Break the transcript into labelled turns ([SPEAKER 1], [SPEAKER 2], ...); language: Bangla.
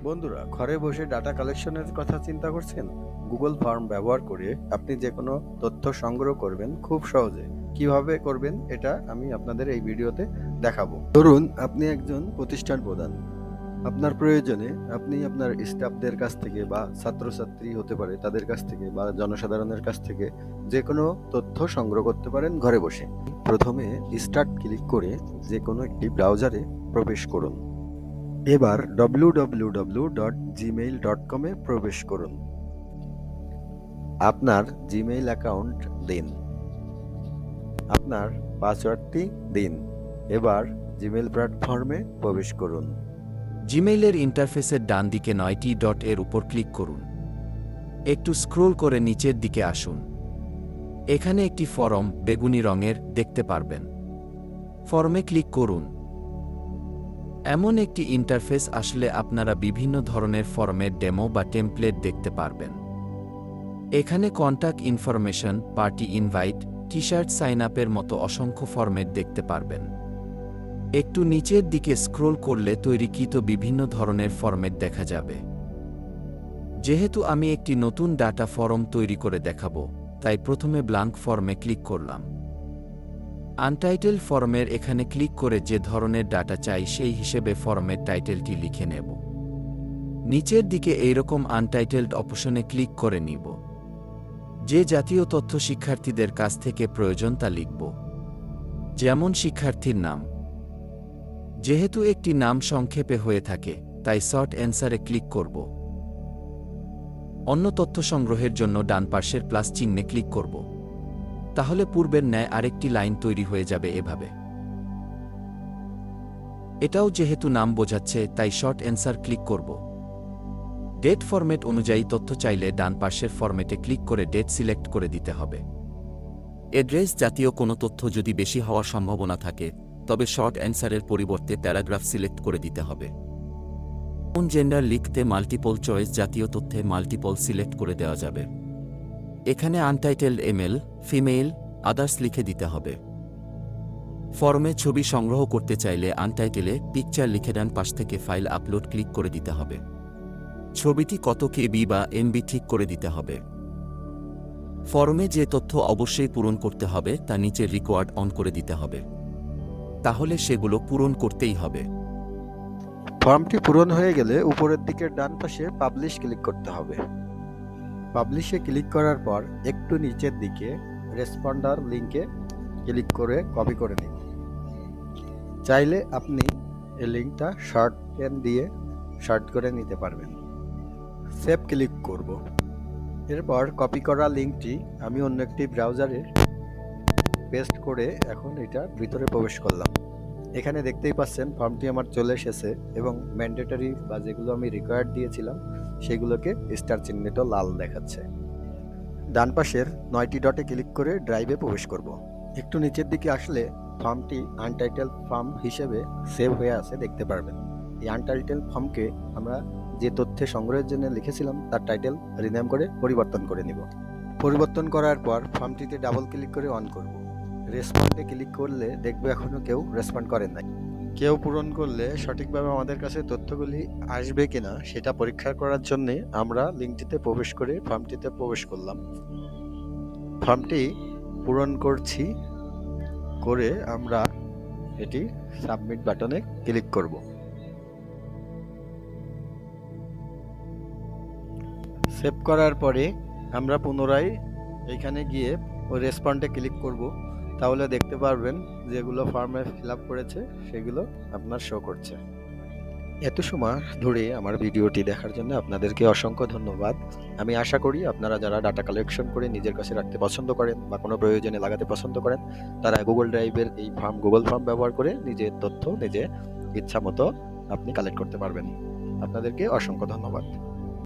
[SPEAKER 1] বন্ধুরা, ঘরে বসে ডাটা কালেকশনের কথা চিন্তা করছেন? গুগল ফর্ম ব্যবহার করে আপনি যে কোনো তথ্য সংগ্রহ করবেন খুব সহজে। কিভাবে করবেন এটা আমি আপনাদের এই ভিডিওতে দেখাবো। ধরুন আপনি একজন প্রতিষ্ঠান প্রধান। আপনার প্রয়োজনে আপনি আপনার স্টাফদের কাছ থেকে বা ছাত্রছাত্রী হতে পারে তাদের কাছ থেকে বা জনসাধারণের কাছ থেকে যে কোনো তথ্য সংগ্রহ করতে পারেন ঘরে বসে। প্রথমে স্টার্ট ক্লিক করে যে কোনো একটি ব্রাউজারে প্রবেশ করুন। এবার www.gmail.com এ প্রবেশ করুন। আপনার জিমেইল অ্যাকাউন্ট দিন। আপনার পাসওয়ার্ডটি দিন। এবার জিমেইল প্ল্যাটফর্মে প্রবেশ করুন।
[SPEAKER 2] জিমেইলের ইন্টারফেসের ডান দিকে 9টি ডট এর উপর ক্লিক করুন। একটু স্ক্রোল করে নিচের দিকে আসুন। এখানে একটি ফরম বেগুনি রঙের দেখতে পারবেন। ফর্মে ক্লিক করুন। এমন একটি ইন্টারফেস আসলে আপনারা বিভিন্ন ধরনের ফর্মের ডেমো বা টেমপ্লেট দেখতে পারবেন। এখানে contact information, party invite, T-shirt sign আপের মতো অসংখ্য ফরম্যাট দেখতে পারবেন। একটু নিচের দিকে স্ক্রোল করলে তৈরিকৃত বিভিন্ন ধরনের ফরম্যাট দেখা যাবে। যেহেতু আমি একটি নতুন ডাটা ফর্ম তৈরি করে দেখাবো, তাই প্রথমে ব্ল্যাঙ্ক ফর্মে ক্লিক করলাম। আনটাইটেল ফর্মের এখানে ক্লিক করে যে ধরনের ডাটা চাই সেই হিসেবে ফর্মের টাইটেলটি লিখে নেব। নিচের দিকে এইরকম আনটাইটেলড অপশনে ক্লিক করে নিব। যে জাতীয় তথ্য শিক্ষার্থীদের কাছ থেকে প্রয়োজন তা লিখব, যেমন শিক্ষার্থীর নাম। যেহেতু একটি নাম সংক্ষেপে হয়ে থাকে, তাই শর্ট অ্যান্সারে ক্লিক করব। অন্য তথ্য সংগ্রহের জন্য ডান পাশের প্লাস চিহ্নে ক্লিক করব। তাহলে পূর্বের ন্যায় আরেকটি লাইন তৈরি হয়ে যাবে এভাবে। এটাও যেহেতু নাম বোঝাচ্ছে, তাই শর্ট অ্যান্সার ক্লিক করব। ডেট ফরম্যাট অনুযায়ী তথ্য চাইলে ডান পাশের ফরম্যাটে ক্লিক করে ডেট সিলেক্ট করে দিতে হবে। অ্যাড্রেস জাতীয় কোনো তথ্য যদি বেশি হওয়ার সম্ভাবনা থাকে, তবে শর্ট অ্যান্সারের পরিবর্তে প্যারাগ্রাফ সিলেক্ট করে দিতে হবে। কোন জেন্ডার লিখতে মাল্টিপল চয়েস জাতীয় তথ্যে মাল্টিপল সিলেক্ট করে দেওয়া যাবে। এখানে আনটাইটেলড মেল, ফিমেল, আদার্স লিখে দিতে হবে। ফর্মে ছবি সংগ্রহ করতে চাইলে আনটাইটেলে পিকচার লিখে ডান পাশ থেকে ফাইল আপলোড ক্লিক করে দিতে হবে। ছবিটি কত কেবি বা এমবি ঠিক করে দিতে হবে। ফর্মে যে তথ্য অবশ্যই পূরণ করতে হবে তা নিচে রিকোয়ার্ড অন করে দিতে হবে। তাহলে সেগুলো পূরণ করতেই হবে।
[SPEAKER 1] ফর্মটি পূরণ হয়ে গেলে উপরের দিকে ডান পাশে পাবলিশ ক্লিক করতে হবে। পাবলিশে ক্লিক করার পর একটু নিচের দিকে রেসপন্ডার লিঙ্কে ক্লিক করে কপি করে নিন। চাইলে আপনি এই লিঙ্কটা শর্ট পেন দিয়ে শর্ট করে নিতে পারবেন। সেভ ক্লিক করব। এরপর কপি করা লিঙ্কটি আমি অন্য একটি ব্রাউজারে পেস্ট করে এখন এটার ভিতরে প্রবেশ করলাম। এখানে দেখতেই পাচ্ছেন ফর্মটি আমার চলে এসেছে এবং ম্যান্ডেটরি বা যেগুলো আমি রিকোয়ার্ড দিয়েছিলাম সেগুলোকে স্টার চিহ্নিত লাল দেখাচ্ছে। ডান পাশের 9টি ডটে ক্লিক করে ড্রাইভে প্রবেশ করব। একটু নিচের দিকে আসলে ফর্মটি আনটাইটেল ফর্ম হিসেবে সেভ হয়ে আছে দেখতে পারবেন। এই আনটাইটেল ফর্মকে আমরা যে তথ্যে সংগ্রহের জন্য লিখেছিলাম তার টাইটেল রিনেম করে পরিবর্তন করে নিব। পরিবর্তন করার পর ফর্মটিতে ডাবল ক্লিক করে অন করব। রেসপন্ডে ক্লিক করলে দেখবে এখনো কেউ রেসপন্ড করেন নাই। কেউ পূরণ করলে সঠিকভাবে আমাদের কাছে তথ্যগুলি আসবে কিনা সেটা পরীক্ষা করার জন্য আমরা লিঙ্কটিতে প্রবেশ করে ফর্মটিতে প্রবেশ করলাম। ফর্মটি পূরণ করছি, করে আমরা এটি সাবমিট বাটনে ক্লিক করব। সেভ করার পরে আমরা পুনরায় এখানে গিয়ে ওই রেসপন্ডে ক্লিক করব। তাহলে দেখতে পারবেন যেগুলো ফর্মে ফিল আপ করেছে সেগুলো আপনার শো করছে। এত সময় ধরে আমার ভিডিওটি দেখার জন্য আপনাদেরকে অসংখ্য ধন্যবাদ। আমি আশা করি আপনারা যারা ডাটা কালেকশন করে নিজের কাছে রাখতে পছন্দ করেন বা কোনো প্রয়োজনে লাগাতে পছন্দ করেন, তারা গুগল ড্রাইভের এই গুগল ফর্ম ব্যবহার করে নিজের তথ্য নিজে ইচ্ছা মতো আপনি কালেক্ট করতে পারবেন। আপনাদেরকে অসংখ্য ধন্যবাদ।